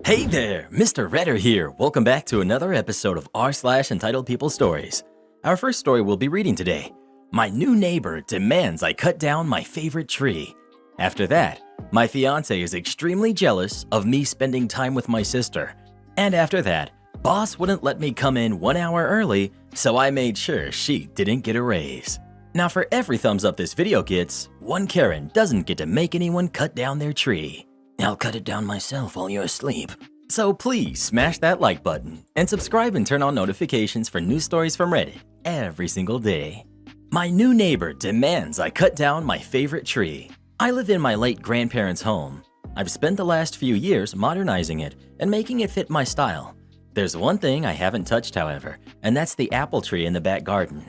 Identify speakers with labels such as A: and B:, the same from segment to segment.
A: Hey there, Mr. Redder here. Welcome back to another episode of r/Entitled People Stories. Our first story we'll be reading today. My new neighbor demands I cut down my favorite tree. After that, my fiance is extremely jealous of me spending time with my sister. And after that, boss wouldn't let me come in 1 hour early, so I made sure she didn't get a raise. Now for every thumbs up this video gets, one Karen doesn't get to make anyone cut down their tree. I'll cut it down myself while you're asleep. So please smash that like button and subscribe and turn on notifications for new stories from Reddit every single day. My new neighbor demands I cut down my favorite tree. I live in my late grandparents' home. I've spent the last few years modernizing it and making it fit my style. There's one thing I haven't touched, however, and that's the apple tree in the back garden.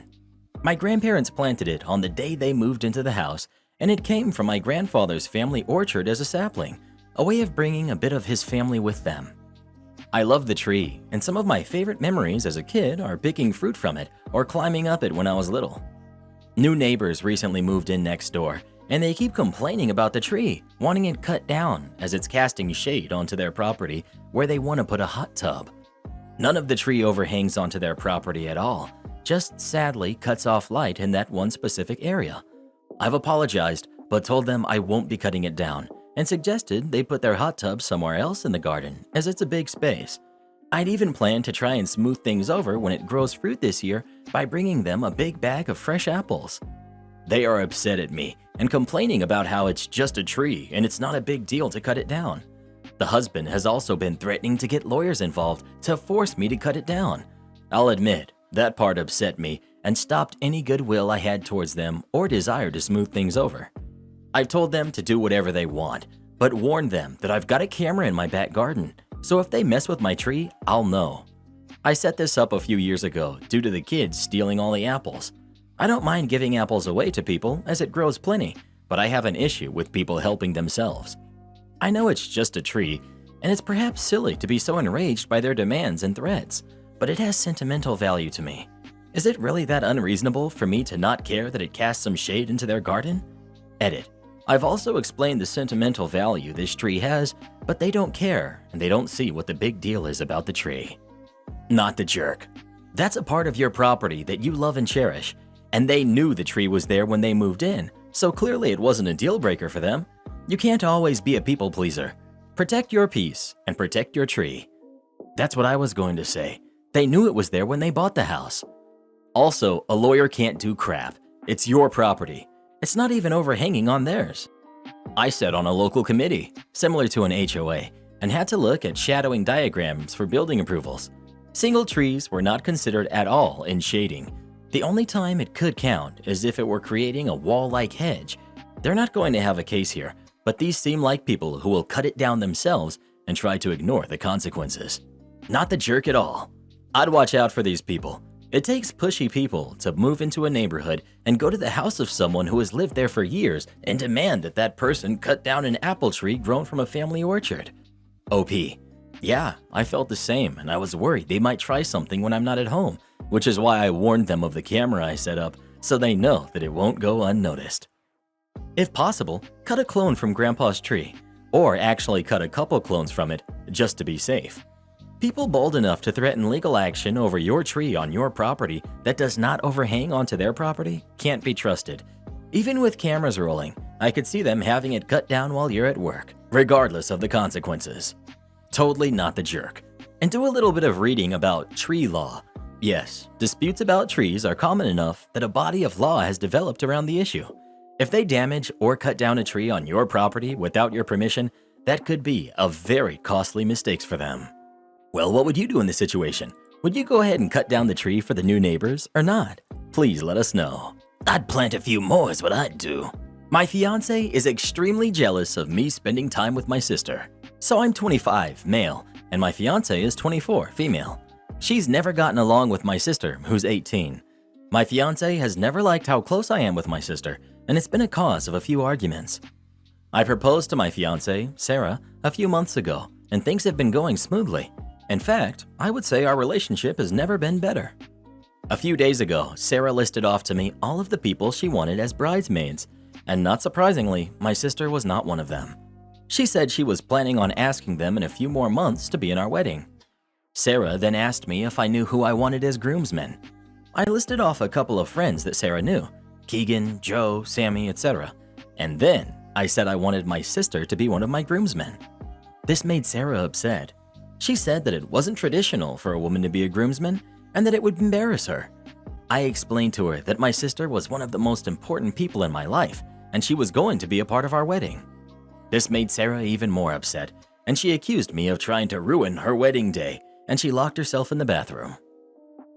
A: My grandparents planted it on the day they moved into the house, and it came from my grandfather's family orchard as a sapling, a way of bringing a bit of his family with them. I love the tree, and some of my favorite memories as a kid are picking fruit from it or climbing up it when I was little. New neighbors recently moved in next door, and they keep complaining about the tree, wanting it cut down as it's casting shade onto their property where they want to put a hot tub. None of the tree overhangs onto their property at all, just sadly cuts off light in that one specific area. I've apologized, but told them I won't be cutting it down, and suggested they put their hot tub somewhere else in the garden as it's a big space. I'd even planned to try and smooth things over when it grows fruit this year by bringing them a big bag of fresh apples. They are upset at me and complaining about how it's just a tree and it's not a big deal to cut it down. The husband has also been threatening to get lawyers involved to force me to cut it down. I'll admit, that part upset me and stopped any goodwill I had towards them or desire to smooth things over. I've told them to do whatever they want, but warned them that I've got a camera in my back garden, so if they mess with my tree, I'll know. I set this up a few years ago due to the kids stealing all the apples. I don't mind giving apples away to people as it grows plenty, but I have an issue with people helping themselves. I know it's just a tree, and it's perhaps silly to be so enraged by their demands and threats, but it has sentimental value to me. Is it really that unreasonable for me to not care that it casts some shade into their garden? Edit. I've also explained the sentimental value this tree has, but they don't care and they don't see what the big deal is about the tree. Not the jerk. That's a part of your property that you love and cherish, and they knew the tree was there when they moved in, so clearly it wasn't a deal breaker for them. You can't always be a people pleaser. Protect your peace and protect your tree. That's what I was going to say. They knew it was there when they bought the house. Also, a lawyer can't do crap. It's your property. It's not even overhanging on theirs. I sat on a local committee, similar to an HOA, and had to look at shadowing diagrams for building approvals. Single trees were not considered at all in shading. The only time it could count is if it were creating a wall-like hedge. They're not going to have a case here, but these seem like people who will cut it down themselves and try to ignore the consequences. Not the jerk at all. I'd watch out for these people. It takes pushy people to move into a neighborhood and go to the house of someone who has lived there for years and demand that that person cut down an apple tree grown from a family orchard. OP. Yeah, I felt the same, and I was worried they might try something when I'm not at home, which is why I warned them of the camera I set up so they know that it won't go unnoticed. If possible, cut a clone from Grandpa's tree, or actually cut a couple clones from it just to be safe. People bold enough to threaten legal action over your tree on your property that does not overhang onto their property can't be trusted. Even with cameras rolling, I could see them having it cut down while you're at work, regardless of the consequences. Totally not the jerk. And do a little bit of reading about tree law. Yes, disputes about trees are common enough that a body of law has developed around the issue. If they damage or cut down a tree on your property without your permission, that could be a very costly mistake for them. Well, what would you do in this situation? Would you go ahead and cut down the tree for the new neighbors or not? Please let us know. I'd plant a few more is what I'd do. My fiance is extremely jealous of me spending time with my sister. So I'm 25, male, and my fiance is 24, female. She's never gotten along with my sister, who's 18. My fiance has never liked how close I am with my sister, and it's been a cause of a few arguments. I proposed to my fiance, Sarah, a few months ago, and things have been going smoothly. In fact, I would say our relationship has never been better. A few days ago, Sarah listed off to me all of the people she wanted as bridesmaids, and not surprisingly, my sister was not one of them. She said she was planning on asking them in a few more months to be in our wedding. Sarah then asked me if I knew who I wanted as groomsmen. I listed off a couple of friends that Sarah knew, Keegan, Joe, Sammy, etc. And then I said I wanted my sister to be one of my groomsmen. This made Sarah upset. She said that it wasn't traditional for a woman to be a groomsman and that it would embarrass her. I explained to her that my sister was one of the most important people in my life and she was going to be a part of our wedding. This made Sarah even more upset, and she accused me of trying to ruin her wedding day, and she locked herself in the bathroom.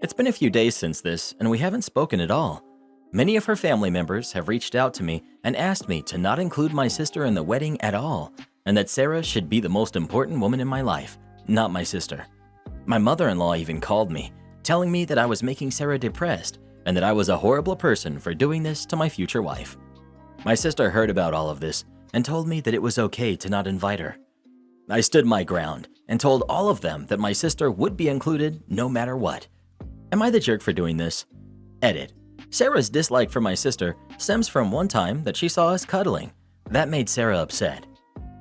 A: It's been a few days since this, and we haven't spoken at all. Many of her family members have reached out to me and asked me to not include my sister in the wedding at all, and that Sarah should be the most important woman in my life, not my sister. My mother-in-law even called me, telling me that I was making Sarah depressed and that I was a horrible person for doing this to my future wife. My sister heard about all of this and told me that it was okay to not invite her. I stood my ground and told all of them that my sister would be included no matter what. Am I the jerk for doing this? Edit. Sarah's dislike for my sister stems from one time that she saw us cuddling. That made Sarah upset.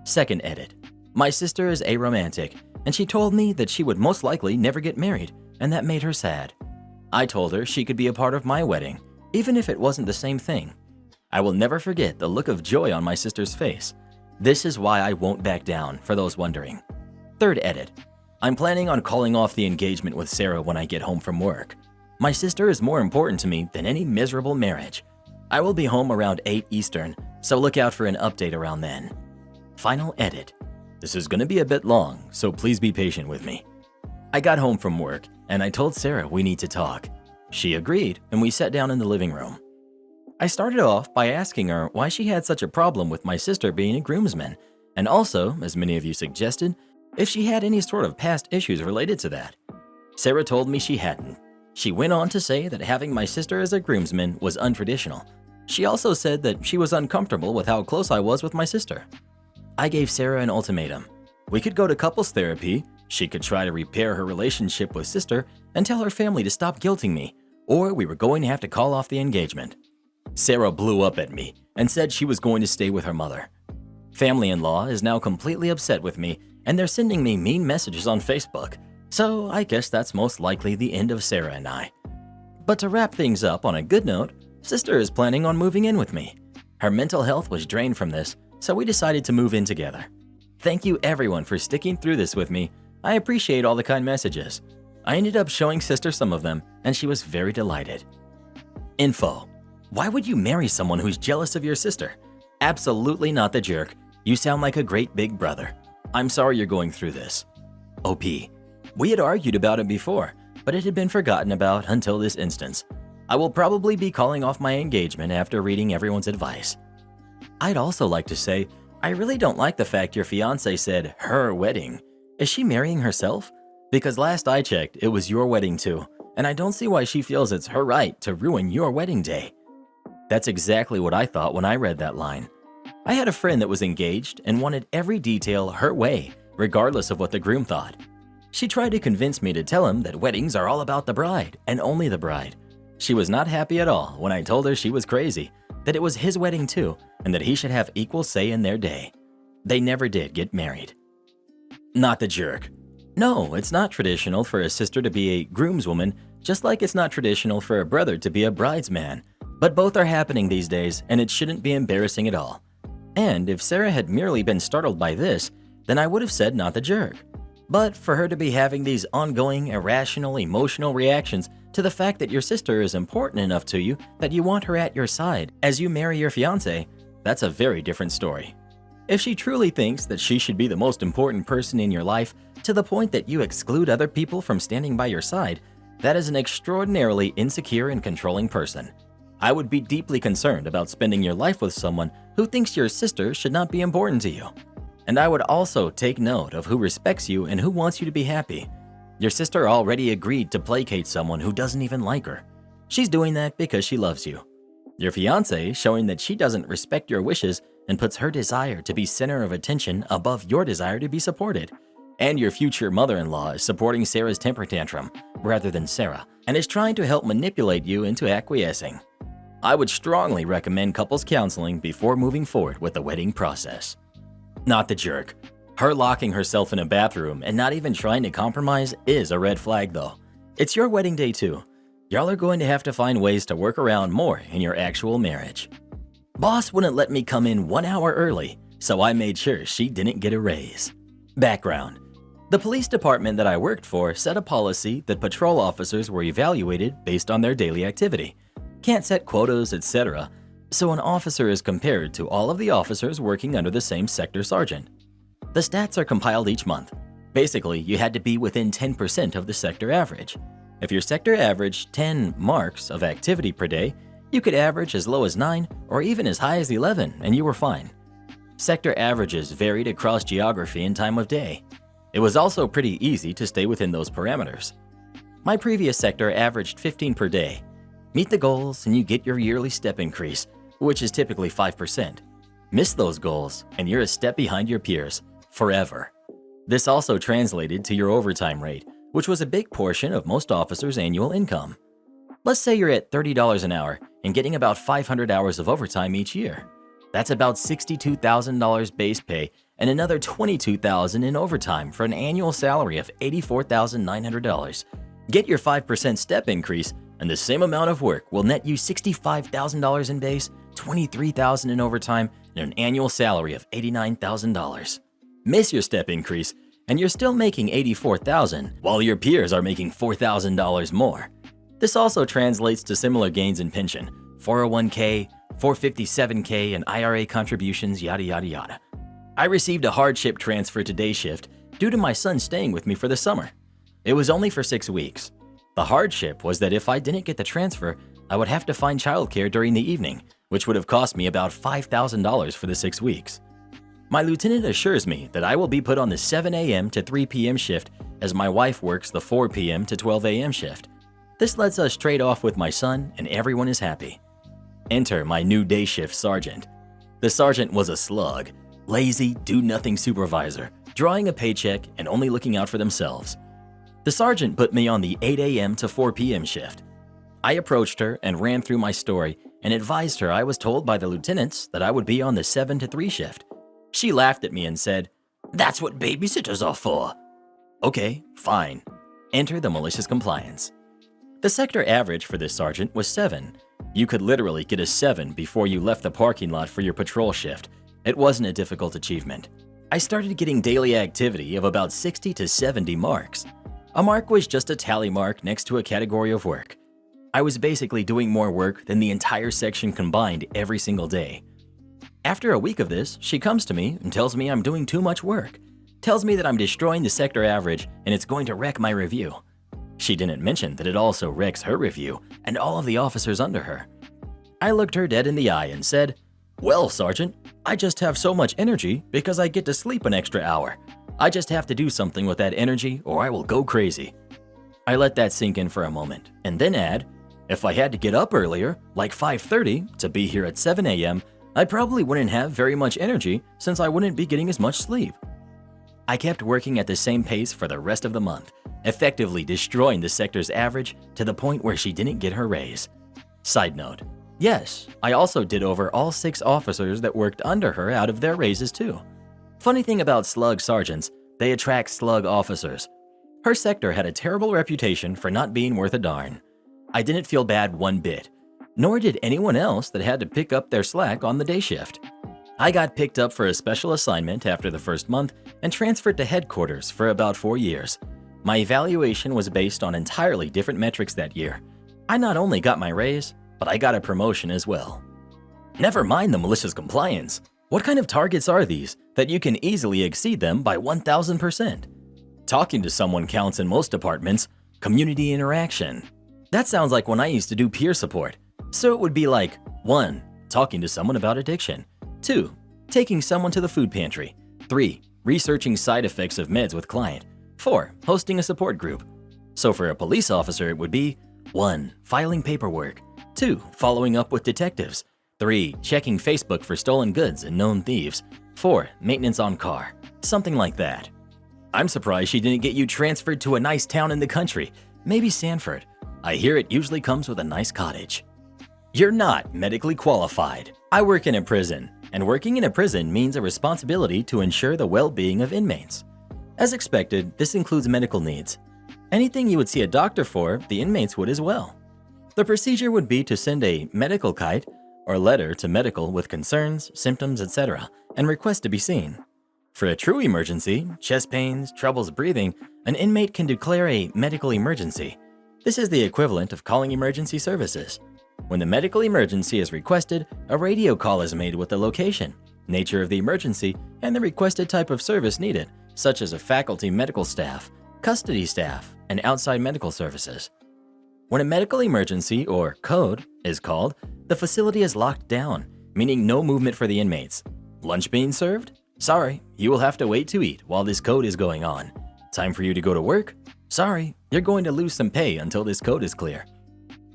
A: Second edit. My sister is aromantic, and she told me that she would most likely never get married, and that made her sad. I told her she could be a part of my wedding, even if it wasn't the same thing. I will never forget the look of joy on my sister's face. This is why I won't back down, for those wondering. Third edit. I'm planning on calling off the engagement with Sarah when I get home from work. My sister is more important to me than any miserable marriage. I will be home around 8 Eastern, so look out for an update around then. Final edit. This is going to be a bit long, so please be patient with me. I got home from work, and I told Sarah we need to talk. She agreed, and we sat down in the living room. I started off by asking her why she had such a problem with my sister being a groomsman, and also, as many of you suggested, if she had any sort of past issues related to that. Sarah told me she hadn't. She went on to say that having my sister as a groomsman was untraditional. She also said that she was uncomfortable with how close I was with my sister. I gave Sarah an ultimatum. We could go to couples therapy, she could try to repair her relationship with sister and tell her family to stop guilting me, or we were going to have to call off the engagement. Sarah blew up at me and said she was going to stay with her mother. Family-in-law is now completely upset with me and they're sending me mean messages on Facebook, so I guess that's most likely the end of Sarah and I. But to wrap things up on a good note, sister is planning on moving in with me. Her mental health was drained from this, so we decided to move in together. Thank you everyone for sticking through this with me. I appreciate all the kind messages. I ended up showing sister some of them and she was very delighted. Info. Why would you marry someone who's jealous of your sister? Absolutely not the jerk. You sound like a great big brother. I'm sorry you're going through this. OP. We had argued about it before, but it had been forgotten about until this instance. I will probably be calling off my engagement after reading everyone's advice. I'd also like to say, I really don't like the fact your fiance said her wedding. Is she marrying herself? Because last I checked, it was your wedding too, and I don't see why she feels it's her right to ruin your wedding day. That's exactly what I thought when I read that line. I had a friend that was engaged and wanted every detail her way, regardless of what the groom thought. She tried to convince me to tell him that weddings are all about the bride and only the bride. She was not happy at all when I told her she was crazy, that it was his wedding too, and that he should have equal say in their day. They never did get married. Not the jerk. No, it's not traditional for a sister to be a groomswoman, just like it's not traditional for a brother to be a bridesman. But both are happening these days, and it shouldn't be embarrassing at all. And if Sarah had merely been startled by this, then I would have said not the jerk. But for her to be having these ongoing, irrational, emotional reactions to the fact that your sister is important enough to you that you want her at your side as you marry your fiancé, that's a very different story. If she truly thinks that she should be the most important person in your life to the point that you exclude other people from standing by your side, that is an extraordinarily insecure and controlling person. I would be deeply concerned about spending your life with someone who thinks your sister should not be important to you. And I would also take note of who respects you and who wants you to be happy. Your sister already agreed to placate someone who doesn't even like her. She's doing that because she loves you. Your fiancé is showing that she doesn't respect your wishes and puts her desire to be center of attention above your desire to be supported. And your future mother-in-law is supporting Sarah's temper tantrum rather than Sarah and is trying to help manipulate you into acquiescing. I would strongly recommend couples counseling before moving forward with the wedding process. Not the jerk. Her locking herself in a bathroom and not even trying to compromise is a red flag though. It's your wedding day too. Y'all are going to have to find ways to work around more in your actual marriage. Boss wouldn't let me come in 1 hour early, so I made sure she didn't get a raise. Background. The police department that I worked for set a policy that patrol officers were evaluated based on their daily activity. Can't set quotas, etc. So an officer is compared to all of the officers working under the same sector sergeant. The stats are compiled each month. Basically, you had to be within 10% of the sector average. If your sector averaged 10 marks of activity per day, you could average as low as 9 or even as high as 11 and you were fine. Sector averages varied across geography and time of day. It was also pretty easy to stay within those parameters. My previous sector averaged 15 per day. Meet the goals and you get your yearly step increase, which is typically 5%. Miss those goals and you're a step behind your peers, forever. This also translated to your overtime rate, which was a big portion of most officers' annual income. Let's say you're at $30 an hour and getting about 500 hours of overtime each year. That's about $62,000 base pay and another $22,000 in overtime for an annual salary of $84,900. Get your 5% step increase and the same amount of work will net you $65,000 in base, $23,000 in overtime, and an annual salary of $89,000. Miss your step increase and you're still making $84,000 while your peers are making $4,000 more. This also translates to similar gains in pension, 401k, 457k, and IRA contributions, yada yada yada. I received a hardship transfer to day shift due to my son staying with me for the summer. It was only for 6 weeks. The hardship was that if I didn't get the transfer, I would have to find childcare during the evening, which would have cost me about $5,000 for the 6 weeks. My lieutenant assures me that I will be put on the 7 a.m. to 3 p.m. shift as my wife works the 4 p.m. to 12 a.m. shift. This lets us trade off with my son and everyone is happy. Enter my new day shift sergeant. The sergeant was a slug, lazy, do-nothing supervisor, drawing a paycheck and only looking out for themselves. The sergeant put me on the 8 a.m. to 4 p.m. shift. I approached her and ran through my story and advised her I was told by the lieutenants that I would be on the 7 to 3 shift. She laughed at me and said, "That's what babysitters are for." Okay, fine. Enter the malicious compliance. The sector average for this sergeant was 7. You could literally get a 7 before you left the parking lot for your patrol shift. It wasn't a difficult achievement. I started getting daily activity of about 60 to 70 marks. A mark was just a tally mark next to a category of work. I was basically doing more work than the entire section combined every single day. After a week of this, she comes to me and tells me I'm doing too much work. Tells me that I'm destroying the sector average and it's going to wreck my review. She didn't mention that it also wrecks her review and all of the officers under her. I looked her dead in the eye and said, "Well, Sergeant, I just have so much energy because I get to sleep an extra hour. I just have to do something with that energy or I will go crazy." I let that sink in for a moment and then add, "If I had to get up earlier, like 5:30, to be here at 7 a.m., I probably wouldn't have very much energy since I wouldn't be getting as much sleep." I kept working at the same pace for the rest of the month, effectively destroying the sector's average to the point where she didn't get her raise. Side note, yes, I also did over all 6 officers that worked under her out of their raises too. Funny thing about slug sergeants, they attract slug officers. Her sector had a terrible reputation for not being worth a darn. I didn't feel bad one bit, nor did anyone else that had to pick up their slack on the day shift. I got picked up for a special assignment after the first month and transferred to headquarters for about 4 years. My evaluation was based on entirely different metrics that year. I not only got my raise, but I got a promotion as well. Never mind the malicious compliance. What kind of targets are these that you can easily exceed them by 1,000%? Talking to someone counts in most departments. Community interaction. That sounds like when I used to do peer support. So it would be like 1. Talking to someone about addiction. 2. Taking someone to the food pantry. 3. Researching side effects of meds with client. 4. Hosting a support group. So for a police officer, it would be 1. Filing paperwork. 2. Following up with detectives. 3. Checking Facebook for stolen goods and known thieves. 4. Maintenance on car. Something like that. I'm surprised she didn't get you transferred to a nice town in the country. Maybe Sanford. I hear it usually comes with a nice cottage. You're not medically qualified. I work in a prison. and working in a prison means a responsibility to ensure the well-being of inmates. As expected, this includes medical needs. Anything you would see a doctor for, the inmates would as well. The procedure would be to send a medical kite or letter to medical with concerns, symptoms, etc., and request to be seen. For a true emergency, chest pains, troubles breathing, an inmate can declare a medical emergency. This is the equivalent of calling emergency services. When the medical emergency is requested, a radio call is made with the location, nature of the emergency, and the requested type of service needed, such as a faculty medical staff, custody staff, and outside medical services. When a medical emergency, or code, is called, the facility is locked down, meaning no movement for the inmates. Lunch being served? Sorry, you will have to wait to eat while this code is going on. Time for you to go to work? Sorry, you're going to lose some pay until this code is clear.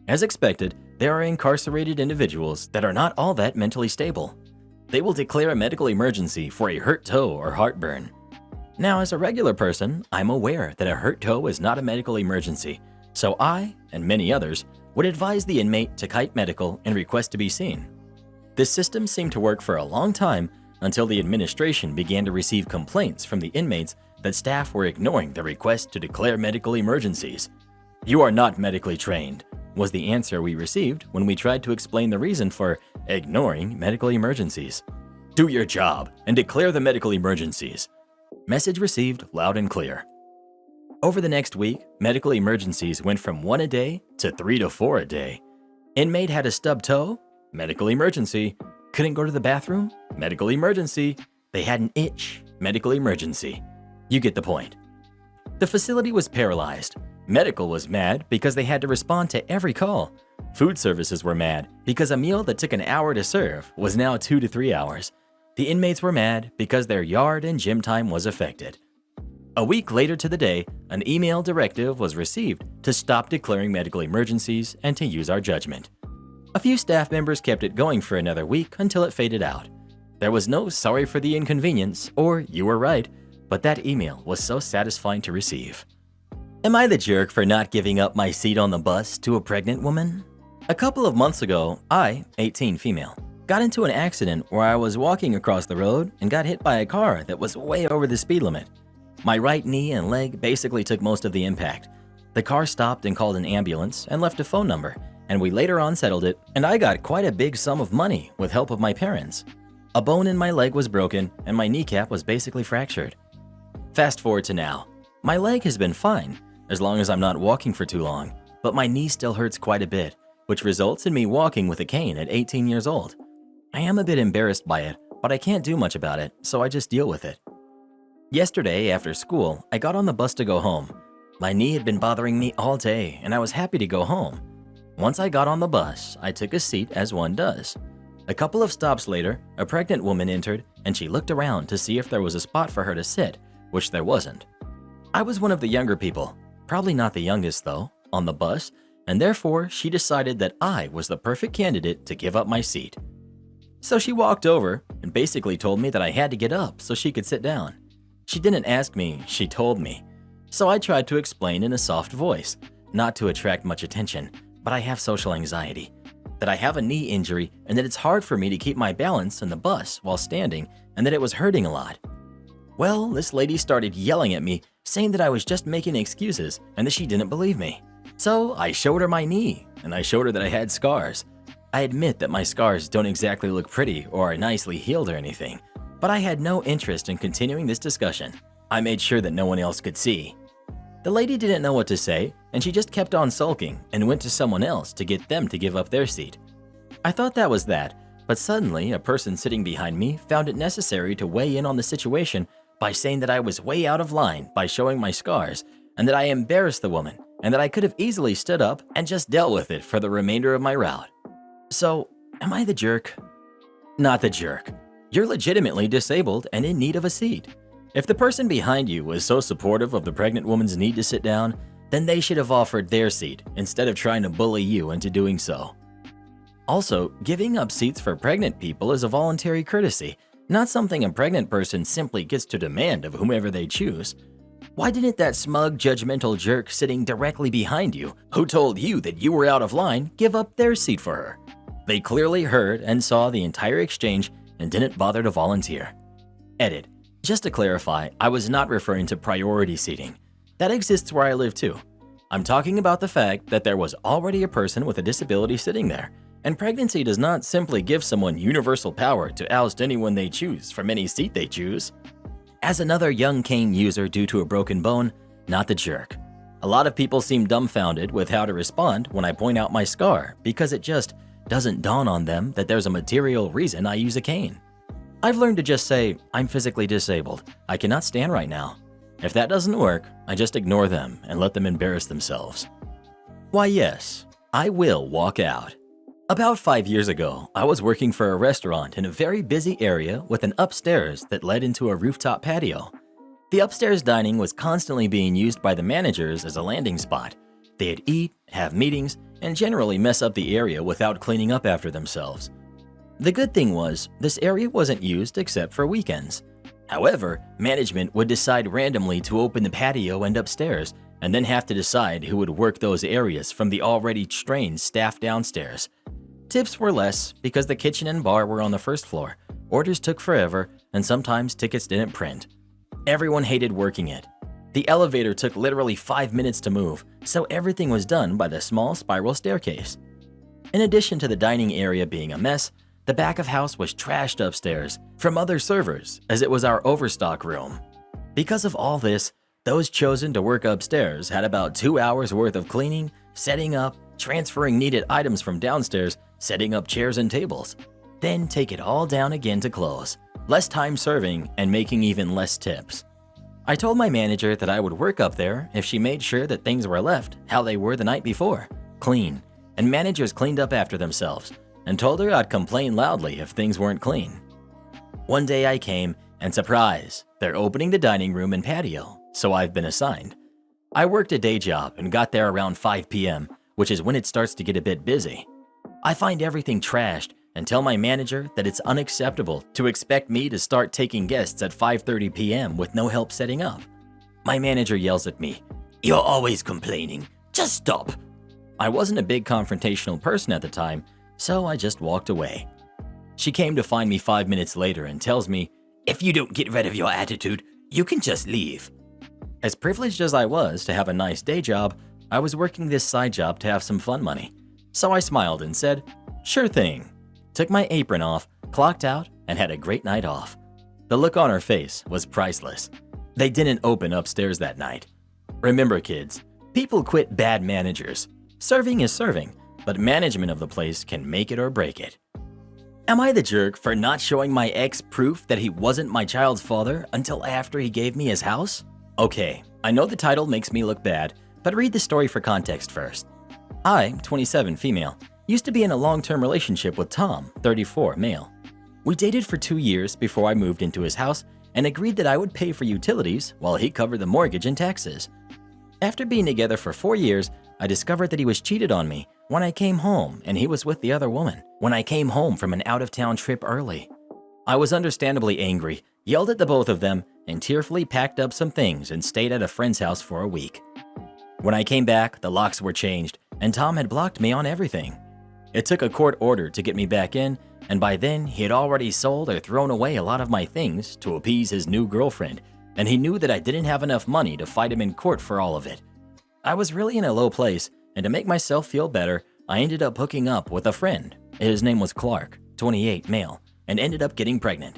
A: As expected, there are incarcerated individuals that are not all that mentally stable. They will declare a medical emergency for a hurt toe or heartburn. Now, as a regular person, I'm aware that a hurt toe is not a medical emergency, so I, and many others, would advise the inmate to kite medical and request to be seen. This system seemed to work for a long time until the administration began to receive complaints from the inmates that staff were ignoring the request to declare medical emergencies. "You are not medically trained," was the answer we received when we tried to explain the reason for ignoring medical emergencies. "Do your job and declare the medical emergencies." Message received loud and clear. Over the next week, medical emergencies went from 1 a day to 3 to 4 a day. Inmate had a stubbed toe? Medical emergency. Couldn't go to the bathroom? Medical emergency. They had an itch? Medical emergency. You get the point. The facility was paralyzed. Medical was mad because they had to respond to every call. Food services were mad because a meal that took an hour to serve was now 2 to 3 hours. The inmates were mad because their yard and gym time was affected. A week later to the day, an email directive was received to stop declaring medical emergencies and to use our judgment. A few staff members kept it going for another week until it faded out. There was no "sorry for the inconvenience" or "you were right," but that email was so satisfying to receive. Am I the jerk for not giving up my seat on the bus to a pregnant woman? A couple of months ago, I, 18 female, got into an accident where I was walking across the road and got hit by a car that was way over the speed limit. My right knee and leg basically took most of the impact. The car stopped and called an ambulance and left a phone number, and we later on settled it, and I got quite a big sum of money with help of my parents. A bone in my leg was broken and my kneecap was basically fractured. Fast forward to now. My leg has been fine, as long as I'm not walking for too long, but my knee still hurts quite a bit, which results in me walking with a cane at 18 years old. I am a bit embarrassed by it, but I can't do much about it, so I just deal with it. Yesterday, after school, I got on the bus to go home. My knee had been bothering me all day, and I was happy to go home. Once I got on the bus, I took a seat as one does. A couple of stops later, a pregnant woman entered, and she looked around to see if there was a spot for her to sit, which there wasn't. I was one of the younger people, probably not the youngest though, on the bus, and therefore she decided that I was the perfect candidate to give up my seat. So she walked over and basically told me that I had to get up so she could sit down. She didn't ask me, she told me. So I tried to explain in a soft voice, not to attract much attention, but I have social anxiety, that I have a knee injury and that it's hard for me to keep my balance in the bus while standing and that it was hurting a lot. Well, this lady started yelling at me, saying that I was just making excuses and that she didn't believe me. So I showed her my knee and I showed her that I had scars. I admit that my scars don't exactly look pretty or are nicely healed or anything, but I had no interest in continuing this discussion. I made sure that no one else could see. The lady didn't know what to say, and she just kept on sulking and went to someone else to get them to give up their seat. I thought that was that, but suddenly a person sitting behind me found it necessary to weigh in on the situation by saying that I was way out of line by showing my scars, and that I embarrassed the woman, and that I could have easily stood up and just dealt with it for the remainder of my route. So, am I the jerk? Not the jerk. You're legitimately disabled and in need of a seat. If the person behind you was so supportive of the pregnant woman's need to sit down, then they should have offered their seat instead of trying to bully you into doing so. Also, giving up seats for pregnant people is a voluntary courtesy, not something a pregnant person simply gets to demand of whomever they choose. Why didn't that smug, judgmental jerk sitting directly behind you, who told you that you were out of line, give up their seat for her? They clearly heard and saw the entire exchange and didn't bother to volunteer. Edit. Just to clarify, I was not referring to priority seating. That exists where I live too. I'm talking about the fact that there was already a person with a disability sitting there, and pregnancy does not simply give someone universal power to oust anyone they choose from any seat they choose. As another young cane user due to a broken bone, not the jerk. A lot of people seem dumbfounded with how to respond when I point out my scar because it just doesn't dawn on them that there's a material reason I use a cane. I've learned to just say, I'm physically disabled. I cannot stand right now. If that doesn't work, I just ignore them and let them embarrass themselves. Why yes, I will walk out. About 5 years ago, I was working for a restaurant in a very busy area with an upstairs that led into a rooftop patio. The upstairs dining was constantly being used by the managers as a landing spot. They'd eat, have meetings, and generally mess up the area without cleaning up after themselves. The good thing was, this area wasn't used except for weekends. However, management would decide randomly to open the patio and upstairs, and then have to decide who would work those areas from the already strained staff downstairs. Tips were less because the kitchen and bar were on the first floor, orders took forever, and sometimes tickets didn't print. Everyone hated working it. The elevator took literally 5 minutes to move, so everything was done by the small spiral staircase. In addition to the dining area being a mess, the back of house was trashed upstairs from other servers as it was our overstock room. Because of all this, those chosen to work upstairs had about 2 hours worth of cleaning, setting up, transferring needed items from downstairs, setting up chairs and tables. Then take it all down again to close. Less time serving and making even less tips. I told my manager that I would work up there if she made sure that things were left how they were the night before, clean, and managers cleaned up after themselves, and told her I'd complain loudly if things weren't clean. One day I came, and surprise, they're opening the dining room and patio, so I've been assigned. I worked a day job and got there around 5 p.m., which is when it starts to get a bit busy. I find everything trashed and tell my manager that it's unacceptable to expect me to start taking guests at 5:30 p.m. with no help setting up. My manager yells at me, "You're always complaining. Just stop." I wasn't a big confrontational person at the time, so I just walked away. She came to find me 5 minutes later and tells me, "If you don't get rid of your attitude, you can just leave." As privileged as I was to have a nice day job, I was working this side job to have some fun money. So I smiled and said, "Sure thing." Took my apron off, clocked out, and had a great night off. The look on her face was priceless. They didn't open upstairs that night. Remember kids, people quit bad managers. Serving is serving, but management of the place can make it or break it. Am I the jerk for not showing my ex proof that he wasn't my child's father until after he gave me his house? Okay, I know the title makes me look bad, but read the story for context first. I, 27, female, used to be in a long-term relationship with Tom, 34, male. We dated for 2 years before I moved into his house and agreed that I would pay for utilities while he covered the mortgage and taxes. After being together for 4 years, I discovered that he was cheated on me when I came home and he was with the other woman when I came home from an out-of-town trip early. I was understandably angry, yelled at the both of them, and tearfully packed up some things and stayed at a friend's house for a week. When I came back, the locks were changed and Tom had blocked me on everything. It took a court order to get me back in, and by then he had already sold or thrown away a lot of my things to appease his new girlfriend, and he knew that I didn't have enough money to fight him in court for all of it. I was really in a low place, and to make myself feel better, I ended up hooking up with a friend. His name was Clark, 28, male, and ended up getting pregnant.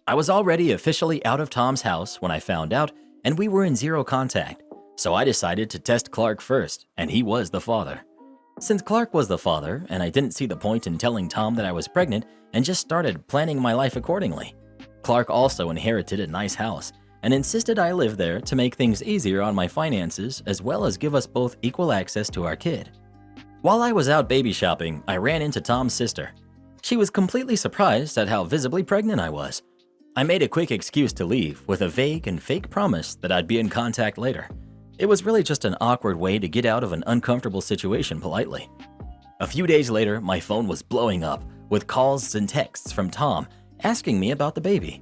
A: I was already officially out of Tom's house when I found out, and we were in zero contact, so I decided to test Clark first, and he was the father. Since Clark was the father, and I didn't see the point in telling Tom that I was pregnant and just started planning my life accordingly. Clark also inherited a nice house and insisted I live there to make things easier on my finances as well as give us both equal access to our kid. While I was out baby shopping, I ran into Tom's sister. She was completely surprised at how visibly pregnant I was. I made a quick excuse to leave with a vague and fake promise that I'd be in contact later. It was really just an awkward way to get out of an uncomfortable situation politely. A few days later, my phone was blowing up with calls and texts from Tom asking me about the baby.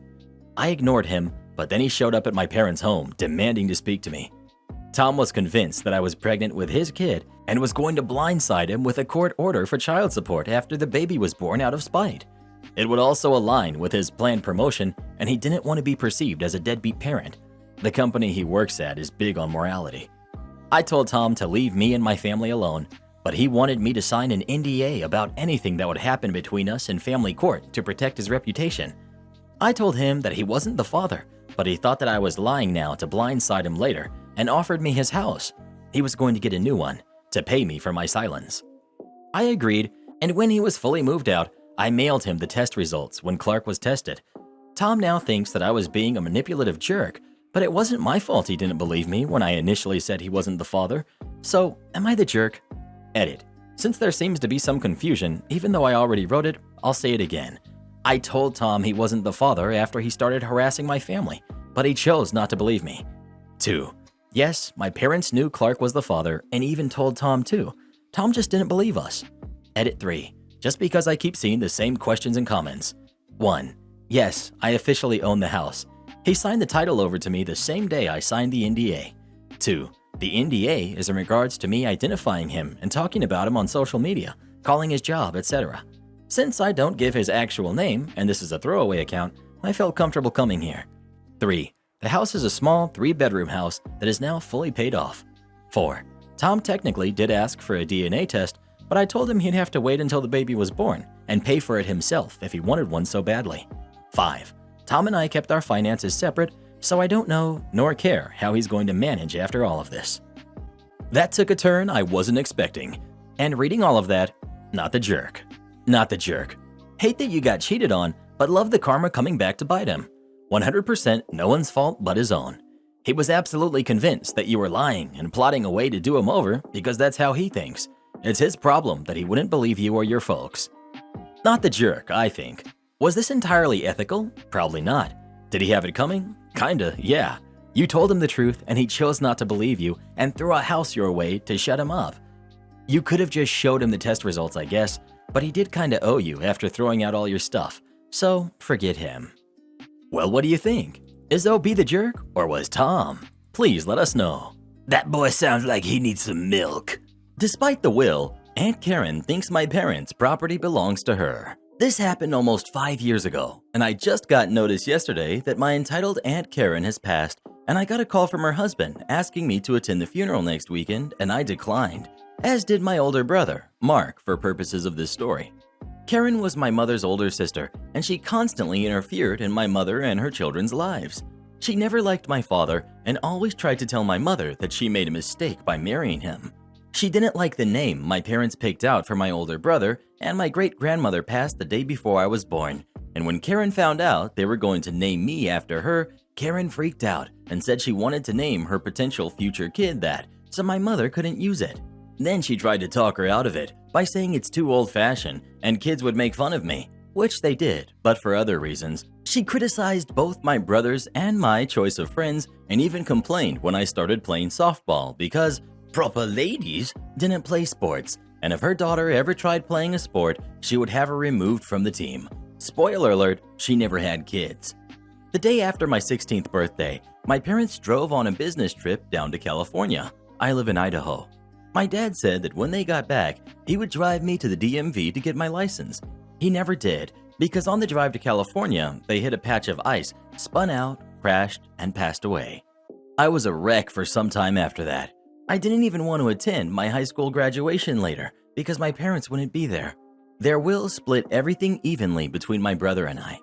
A: I ignored him, but then he showed up at my parents' home demanding to speak to me. Tom was convinced that I was pregnant with his kid and was going to blindside him with a court order for child support after the baby was born out of spite. It would also align with his planned promotion, and he didn't want to be perceived as a deadbeat parent. The company he works at is big on morality. I told Tom to leave me and my family alone, but he wanted me to sign an NDA about anything that would happen between us in family court to protect his reputation. I told him that he wasn't the father, but he thought that I was lying now to blindside him later and offered me his house. He was going to get a new one to pay me for my silence. I agreed, and when he was fully moved out, I mailed him the test results when Clark was tested. Tom now thinks that I was being a manipulative jerk, but it wasn't my fault he didn't believe me when I initially said he wasn't the father. So, am I the jerk? Edit. Since there seems to be some confusion, even though I already wrote it, I'll say it again. I told Tom he wasn't the father after he started harassing my family, but he chose not to believe me. 2. Yes, my parents knew Clark was the father and even told Tom too. Tom just didn't believe us. Edit 3. Just because I keep seeing the same questions and comments. 1. Yes, I officially own the house. He signed the title over to me the same day I signed the NDA. 2. The NDA is in regards to me identifying him and talking about him on social media, calling his job, etc. Since I don't give his actual name, and this is a throwaway account, I felt comfortable coming here. 3. The house is a small 3-bedroom house that is now fully paid off. 4. Tom technically did ask for a DNA test, but I told him he'd have to wait until the baby was born and pay for it himself if he wanted one so badly. 5. Tom and I kept our finances separate, so I don't know nor care how he's going to manage after all of this. That took a turn I wasn't expecting. And reading all of that, not the jerk. Not the jerk. Hate that you got cheated on, but love the karma coming back to bite him. 100% no one's fault but his own. He was absolutely convinced that you were lying and plotting a way to do him over because that's how he thinks. It's his problem that he wouldn't believe you or your folks. Not the jerk, I think. Was this entirely ethical? Probably not. Did he have it coming? Kinda, yeah. You told him the truth and he chose not to believe you and threw a house your way to shut him up. You could have just showed him the test results, I guess, but he did kinda owe you after throwing out all your stuff, so forget him. Well, what do you think? Is OB the jerk or was Tom? Please let us know. That boy sounds like he needs some milk. Despite the will, Aunt Karen thinks my parents' property belongs to her. This happened almost 5 years ago, and I just got notice yesterday that my entitled Aunt Karen has passed, and I got a call from her husband asking me to attend the funeral next weekend, and I declined, as did my older brother, Mark, for purposes of this story. Karen was my mother's older sister, and she constantly interfered in my mother and her children's lives. She never liked my father and always tried to tell my mother that she made a mistake by marrying him. She didn't like the name my parents picked out for my older brother, and my great-grandmother passed the day before I was born. And when Karen found out they were going to name me after her, Karen freaked out and said she wanted to name her potential future kid that, so my mother couldn't use it. Then she tried to talk her out of it by saying it's too old-fashioned and kids would make fun of me, which they did, but for other reasons. She criticized both my brothers and my choice of friends and even complained when I started playing softball because proper ladies didn't play sports, and if her daughter ever tried playing a sport, she would have her removed from the team. Spoiler alert, she never had kids. The day after my 16th birthday, my parents drove on a business trip down to California. I live in Idaho. My dad said that when they got back, he would drive me to the DMV to get my license. He never did, because on the drive to California, they hit a patch of ice, spun out, crashed, and passed away. I was a wreck for some time after that. I didn't even want to attend my high school graduation later because my parents wouldn't be there. Their will split everything evenly between my brother and I.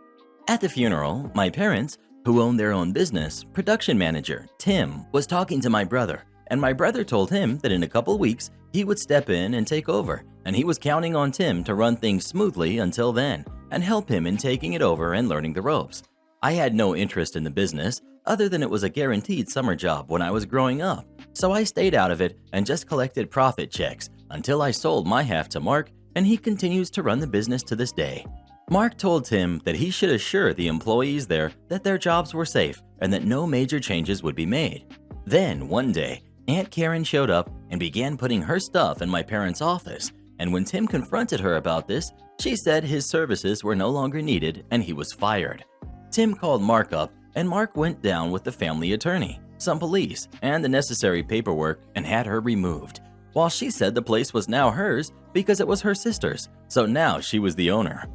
A: At the funeral, my parents, who owned their own business, production manager, Tim, was talking to my brother, and my brother told him that in a couple weeks he would step in and take over, and he was counting on Tim to run things smoothly until then and help him in taking it over and learning the ropes. I had no interest in the business other than it was a guaranteed summer job when I was growing up, so I stayed out of it and just collected profit checks until I sold my half to Mark, and he continues to run the business to this day. Mark told Tim that he should assure the employees there that their jobs were safe and that no major changes would be made. Then, one day, Aunt Karen showed up and began putting her stuff in my parents' office, and when Tim confronted her about this, she said his services were no longer needed and he was fired. Tim called Mark up, and Mark went down with the family attorney, some police, and the necessary paperwork and had her removed, while she said the place was now hers because it was her sister's, so now she was the owner.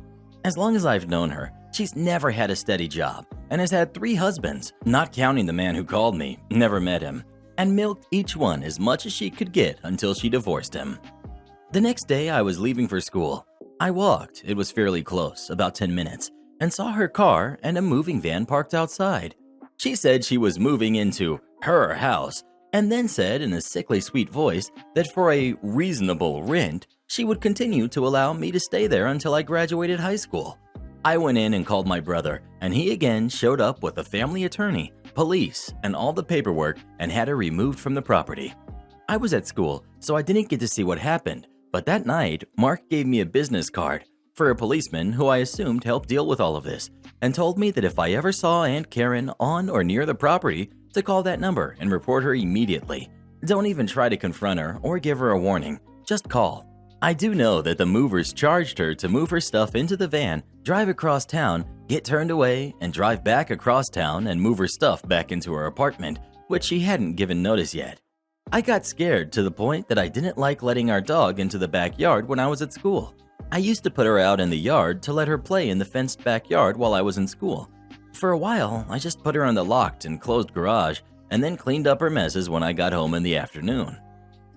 A: As long as I've known her, she's never had a steady job and has had 3 husbands, not counting the man who called me, never met him, and milked each one as much as she could get until she divorced him. The next day I was leaving for school. I walked, it was fairly close, about 10 minutes, and saw her car and a moving van parked outside. She said she was moving into her house, and then said in a sickly sweet voice that for a reasonable rent, she would continue to allow me to stay there until I graduated high school. I went in and called my brother, and he again showed up with a family attorney, police, and all the paperwork and had her removed from the property. I was at school, so I didn't get to see what happened, but that night, Mark gave me a business card for a policeman who I assumed helped deal with all of this, and told me that if I ever saw Aunt Karen on or near the property, to call that number and report her immediately. Don't even try to confront her or give her a warning, just call. I do know that the movers charged her to move her stuff into the van, drive across town, get turned away, and drive back across town and move her stuff back into her apartment, which she hadn't given notice yet. I got scared to the point that I didn't like letting our dog into the backyard when I was at school. I used to put her out in the yard to let her play in the fenced backyard while I was in school. For a while, I just put her in the locked and closed garage and then cleaned up her messes when I got home in the afternoon.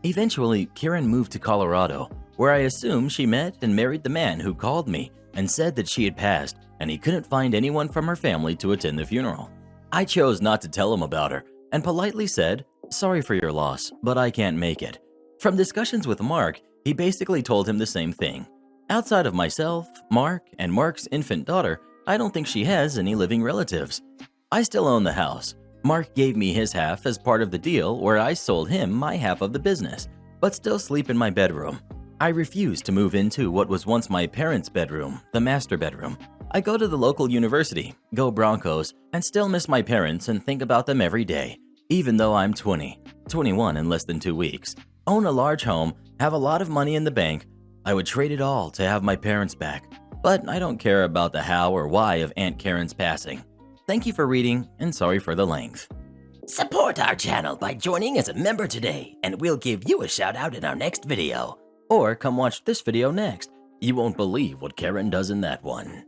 A: Eventually, Karen moved to Colorado, where I assume she met and married the man who called me and said that she had passed and he couldn't find anyone from her family to attend the funeral. I chose not to tell him about her and politely said, "Sorry for your loss, but I can't make it." From discussions with Mark, he basically told him the same thing. Outside of myself, Mark, and Mark's infant daughter, I don't think she has any living relatives. I still own the house. Mark gave me his half as part of the deal where I sold him my half of the business, but still sleep in my bedroom. I refuse to move into what was once my parents' bedroom, the master bedroom. I go to the local university, go Broncos, and still miss my parents and think about them every day, even though I'm 21 in less than 2 weeks, own a large home, have a lot of money in the bank. I would trade it all to have my parents back, but I don't care about the how or why of Aunt Karen's passing. Thank you for reading, and sorry for the length.
B: Support our channel by joining as a member today, and we'll give you a shout out in our next video.
A: Or come watch this video next. You won't believe what Karen does in that one.